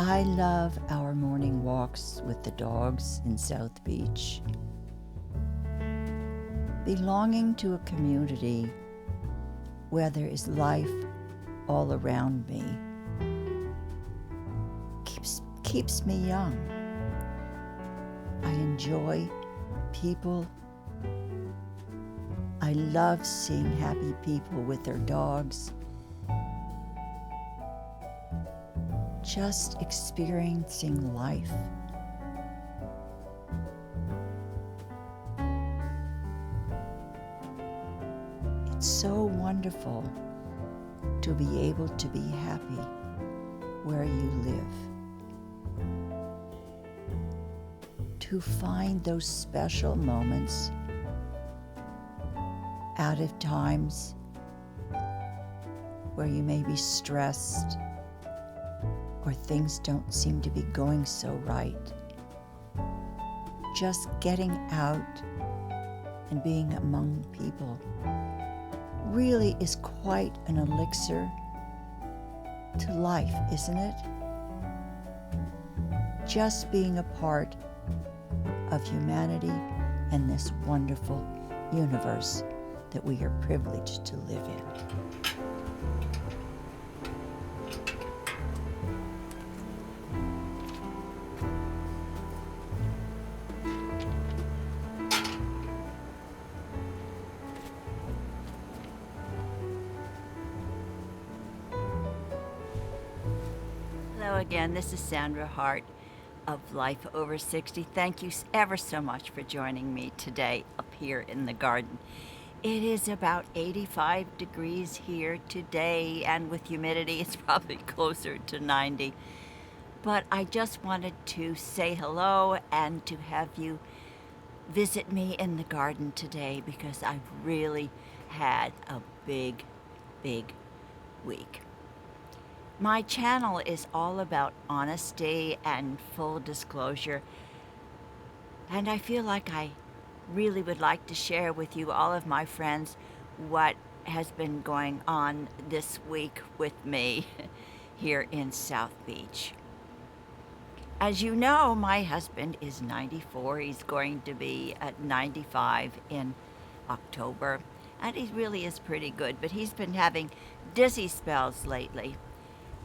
I love our morning walks with the dogs in South Beach. Belonging to a community where there is life all around me keeps me young. I enjoy people. I love seeing happy people with their dogs. Just experiencing life. It's so wonderful to be able to be happy where you live. To find those special moments out of times where you may be stressed or things don't seem to be going so right. Just getting out and being among people really is quite an elixir to life, isn't it? Just being a part of humanity and this wonderful universe that we are privileged to live in. Hello again, this is Sandra Hart of Life Over 60. Thank you ever so much for joining me today up here in the garden. It is about 85 degrees here today, and with humidity it's probably closer to 90. But I just wanted to say hello and to have you visit me in the garden today because I've really had a big week. My channel is all about honesty and full disclosure, and I feel like I really would like to share with you, all of my friends, what has been going on this week with me here in South Beach. As you know, my husband is 94. He's going to be at 95 in October, and he really is pretty good, but he's been having dizzy spells lately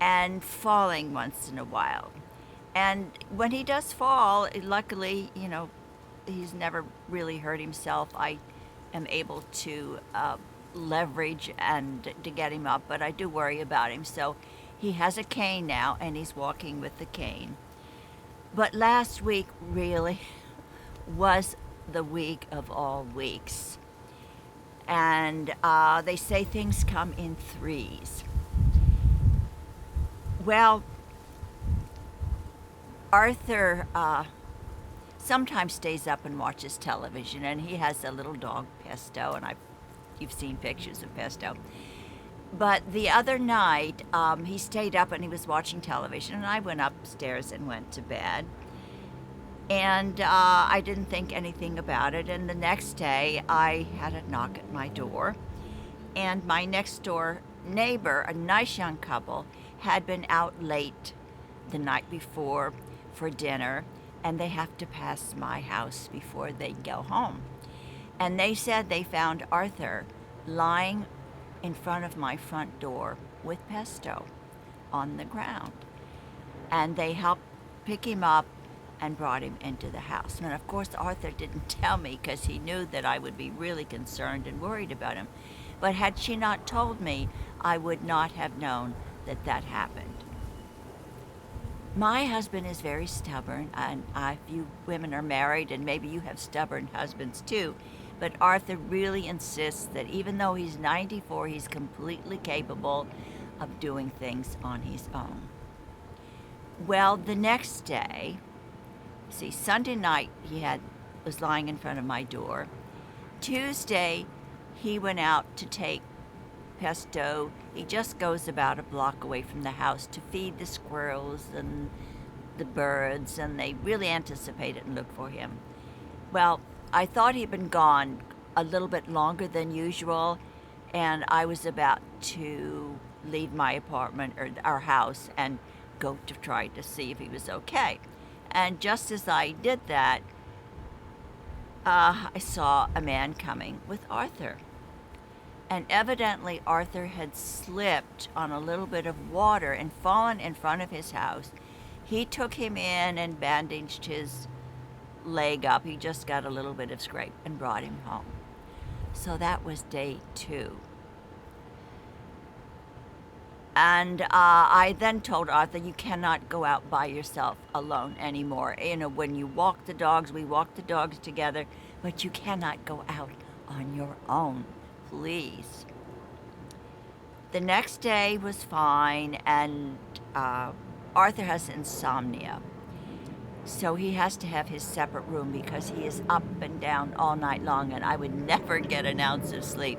and falling once in a while. And when he does fall, luckily, he's never really hurt himself. I am able to leverage and to get him up, but I do worry about him. So he has a cane now, and he's walking with the cane. But last week really was the week of all weeks. And they say things come in threes. Well, Arthur sometimes stays up and watches television, and he has a little dog, Pesto, and you've seen pictures of Pesto. But the other night, he stayed up and he was watching television, and I went upstairs and went to bed. And I didn't think anything about it, and the next day I had a knock at my door, and my next door neighbor, a nice young couple, had been out late the night before for dinner, and they have to pass my house before they go home. And they said they found Arthur lying in front of my front door with Pesto on the ground. And they helped pick him up and brought him into the house. And of course, Arthur didn't tell me because he knew that I would be really concerned and worried about him. But had she not told me, I would not have known that that happened. My husband is very stubborn, and if you women are married, and maybe you have stubborn husbands too, but Arthur really insists that even though he's 94, he's completely capable of doing things on his own. Well, the next day, Sunday night he was lying in front of my door. Tuesday, he went out to take Pesto. He just goes about a block away from the house to feed the squirrels and the birds, and they really anticipate it and look for him. Well, I thought he'd been gone a little bit longer than usual, and I was about to leave my apartment or our house and go to try to see if he was okay. And just as I did that, I saw a man coming with Arthur. And evidently Arthur had slipped on a little bit of water and fallen in front of his house. He took him in and bandaged his leg up. He just got a little bit of scrape and brought him home. So that was day 2. And I then told Arthur, you cannot go out by yourself alone anymore. You know, when you walk the dogs, we walk the dogs together, but you cannot go out on your own, please. The next day was fine, and Arthur has insomnia. So he has to have his separate room because he is up and down all night long, and I would never get an ounce of sleep.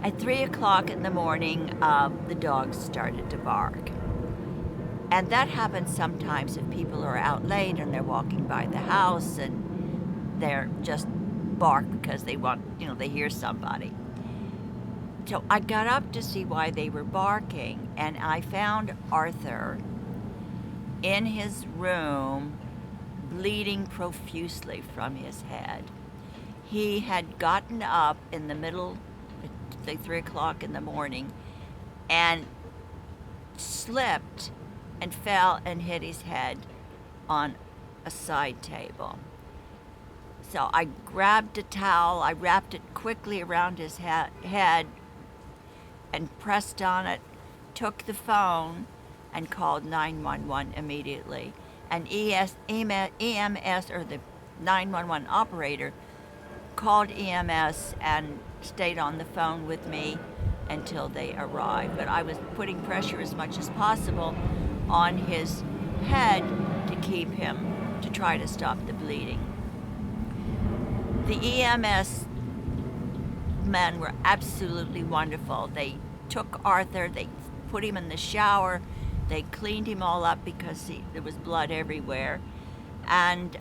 At 3 o'clock in the morning, the dogs started to bark. And that happens sometimes if people are out late and they're walking by the house and they're just bark because they want, they hear somebody. So I got up to see why they were barking, and I found Arthur in his room bleeding profusely from his head. He had gotten up in the middle, say 3 o'clock in the morning, and slipped and fell and hit his head on a side table. So I grabbed a towel, I wrapped it quickly around his head and pressed on it, took the phone and called 911 immediately. And EMS, or the 911 operator, called EMS and stayed on the phone with me until they arrived. But I was putting pressure as much as possible on his head to keep him, to try to stop the bleeding. The EMS men were absolutely wonderful. They took Arthur, they put him in the shower, they cleaned him all up because there was blood everywhere, and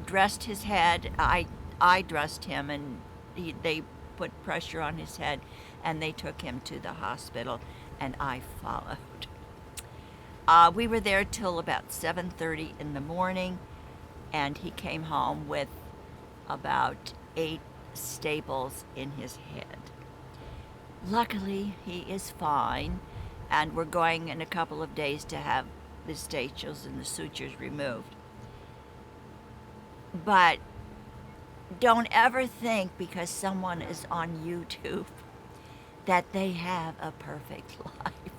dressed his head. I dressed him, and they put pressure on his head, and they took him to the hospital, and I followed. We were there till about 7:30 in the morning, and he came home with about 8 staples in his head. Luckily, he is fine, and we're going in a couple of days to have the staples and the sutures removed. But don't ever think because someone is on YouTube that they have a perfect life,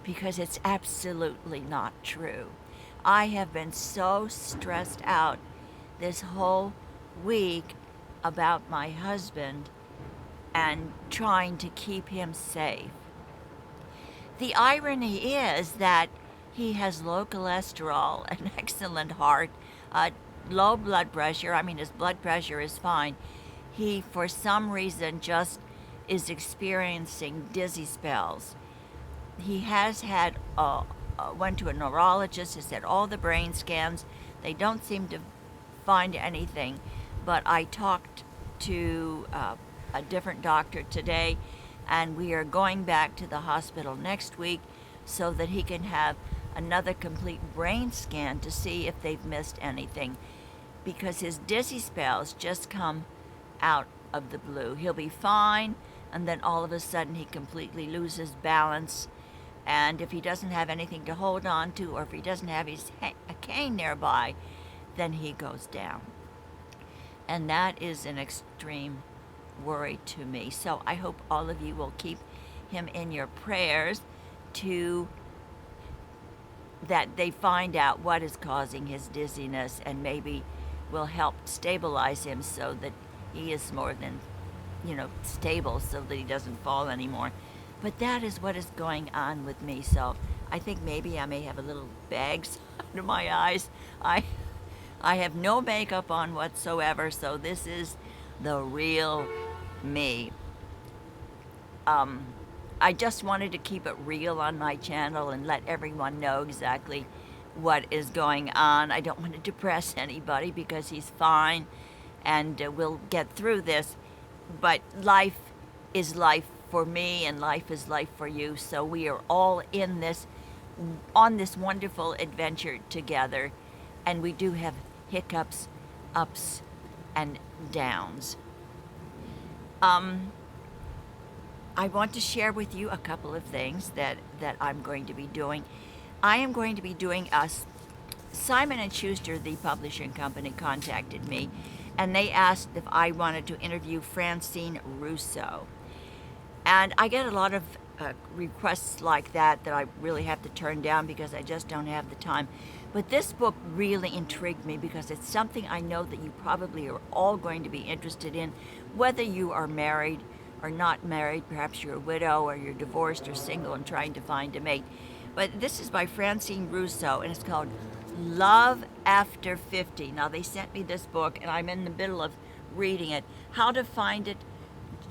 because it's absolutely not true. I have been so stressed out this whole week about my husband and trying to keep him safe. The irony is that he has low cholesterol, an excellent heart, low blood pressure. I mean, his blood pressure is fine. He, for some reason, just is experiencing dizzy spells. He has had, went to a neurologist, has had all the brain scans. They don't seem to find anything, but I talked to a different doctor today, and we are going back to the hospital next week so that he can have another complete brain scan to see if they've missed anything, because his dizzy spells just come out of the blue. He'll be fine, and then all of a sudden he completely loses balance, and if he doesn't have anything to hold on to, or if he doesn't have a cane nearby, then he goes down. And that is an extreme worry to me. So I hope all of you will keep him in your prayers, to that they find out what is causing his dizziness and maybe will help stabilize him so that he is more than, stable, so that he doesn't fall anymore. But that is what is going on with me. So I think maybe I may have a little bags under my eyes. I have no makeup on whatsoever, so this is the real me. I just wanted to keep it real on my channel and let everyone know exactly what is going on. I don't want to depress anybody because he's fine, and we'll get through this. But life is life for me, and life is life for you, so we are all in this on this wonderful adventure together, and we do have hiccups, ups, and downs. I want to share with you a couple of things that I'm going to be doing. I am going to be doing Simon & Schuster, the publishing company, contacted me, and they asked if I wanted to interview Francine Russo. And I get a lot of requests like that I really have to turn down because I just don't have the time. But this book really intrigued me because it's something I know that you probably are all going to be interested in, whether you are married or not married. Perhaps you're a widow or you're divorced or single and trying to find a mate. But this is by Francine Russo, and it's called Love After 50. Now, they sent me this book, and I'm in the middle of reading it. How to find it,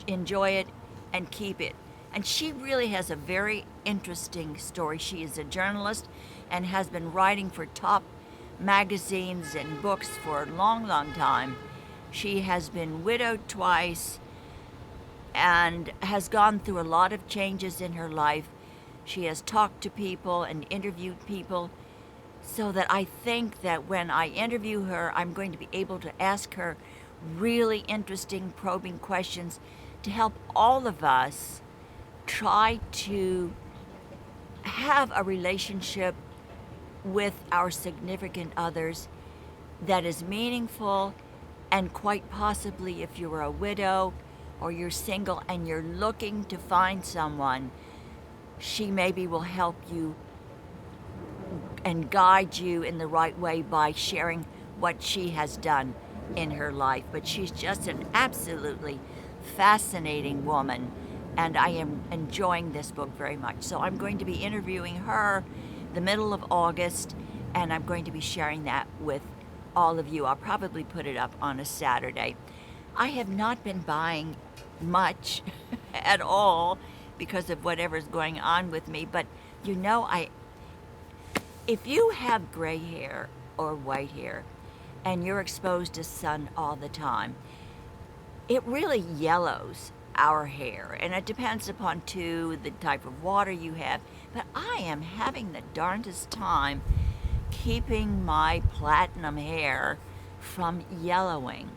enjoy it, and keep it. And she really has a very interesting story. She is a journalist and has been writing for top magazines and books for a long, long time. She has been widowed twice and has gone through a lot of changes in her life. She has talked to people and interviewed people, so that I think that when I interview her, I'm going to be able to ask her really interesting, probing questions to help all of us try to have a relationship with our significant others that is meaningful, and quite possibly, if you're a widow or you're single and you're looking to find someone, she maybe will help you and guide you in the right way by sharing what she has done in her life. But she's just an absolutely fascinating woman, and I am enjoying this book very much. So I'm going to be interviewing her the middle of August, and I'm going to be sharing that with all of you. I'll probably put it up on a Saturday. I have not been buying much at all because of whatever's going on with me, but you know, if you have gray hair or white hair and you're exposed to sun all the time, it really yellows our hair, and it depends upon too the type of water you have. But I am having the darndest time keeping my platinum hair from yellowing.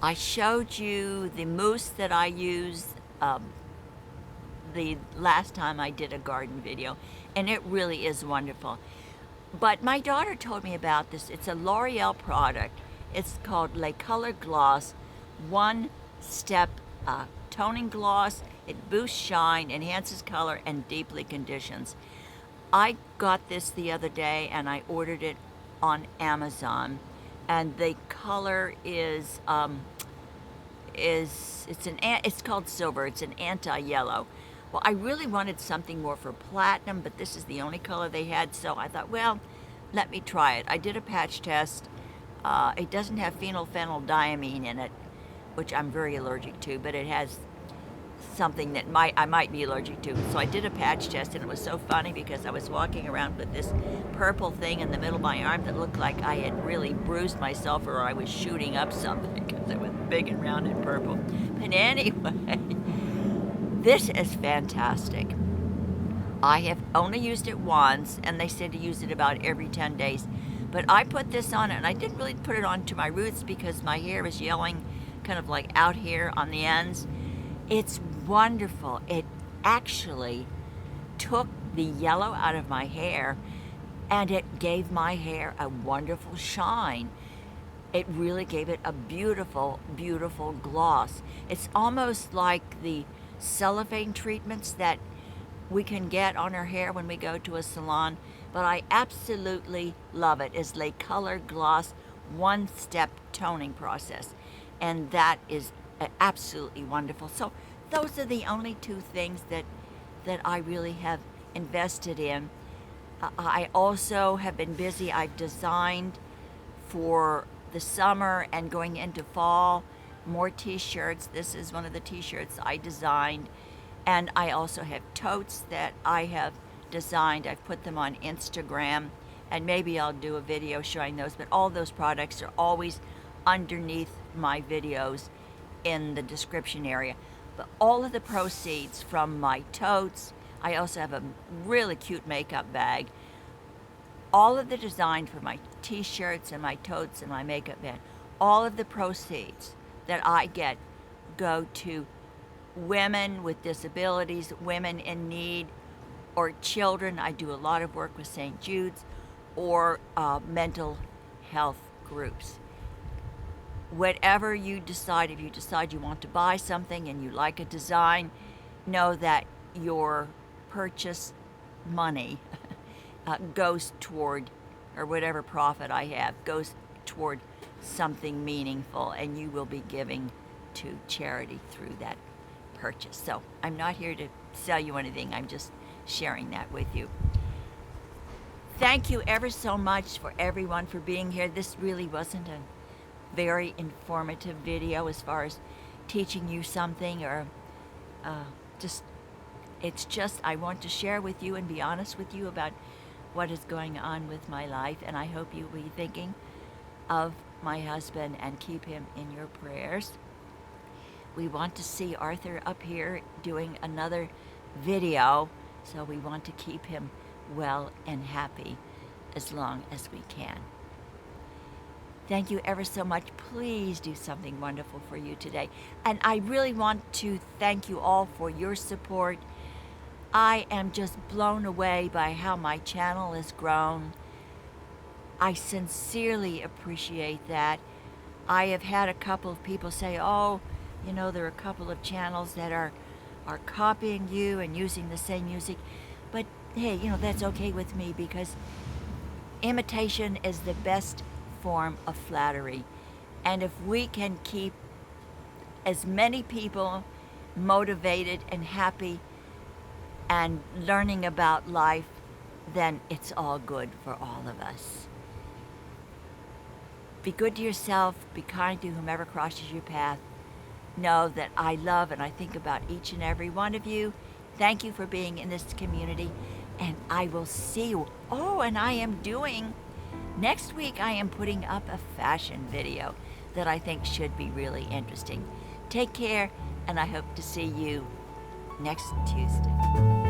I showed you the mousse that I used the last time I did a garden video, and it really is wonderful. But my daughter told me about this. It's a L'Oreal product. It's called Le Color Gloss One Step Toning Gloss. It boosts shine, enhances color, and deeply conditions. I got this the other day and I ordered it on Amazon, and the color is it's called silver. It's an anti-yellow. Well, I really wanted something more for platinum, but this is the only color they had, so I thought, well, let me try it. I did a patch test. It doesn't have phenylphenidyamine in it, which I'm very allergic to, but it has something that I might be allergic to. So I did a patch test, and it was so funny because I was walking around with this purple thing in the middle of my arm that looked like I had really bruised myself or I was shooting up something because it was big and round and purple. But anyway, this is fantastic. I have only used it once, and they said to use it about every 10 days. But I put this on, and I didn't really put it on to my roots because my hair is yellowing kind of like out here on the ends. It's wonderful. It actually took the yellow out of my hair, and it gave my hair a wonderful shine. It really gave it a beautiful, beautiful gloss. It's almost like the cellophane treatments that we can get on our hair when we go to a salon, but I absolutely love it. It's Le Color Gloss One-Step Toning Process, and that is absolutely wonderful. So those are the only two things that I really have invested in. I also have been busy. I've designed for the summer and going into fall more t-shirts. This is one of the t-shirts I designed, and I also have totes that I have designed. I've put them on Instagram, and maybe I'll do a video showing those, but all those products are always underneath my videos in the description area. But all of the proceeds from my totes, I also have a really cute makeup bag. All of the design for my t-shirts and my totes and my makeup bag, all of the proceeds that I get go to women with disabilities, women in need, or children. I do a lot of work with St. Jude's, or mental health groups. Whatever you decide, if you decide you want to buy something and you like a design, know that your purchase money goes toward, or whatever profit I have, goes toward something meaningful, and you will be giving to charity through that purchase. So I'm not here to sell you anything, I'm just sharing that with you. Thank you ever so much for everyone for being here. This really wasn't a very informative video as far as teaching you something, or it's just I want to share with you and be honest with you about what is going on with my life, and I hope you'll be thinking of my husband and keep him in your prayers. We want to see Arthur up here doing another video, so we want to keep him well and happy as long as we can. Thank you ever so much. Please do something wonderful for you today. And I really want to thank you all for your support. I am just blown away by how my channel has grown. I sincerely appreciate that. I have had a couple of people say, oh, you know, there are a couple of channels that are copying you and using the same music. But hey, you know, that's okay with me, because imitation is the best form of flattery. And if we can keep as many people motivated and happy and learning about life, then it's all good for all of us. Be good to yourself, be kind to whomever crosses your path. Know that I love and I think about each and every one of you. Thank you for being in this community, and I will see you. Oh, and next week I am putting up a fashion video that I think should be really interesting. Take care, and I hope to see you next Tuesday.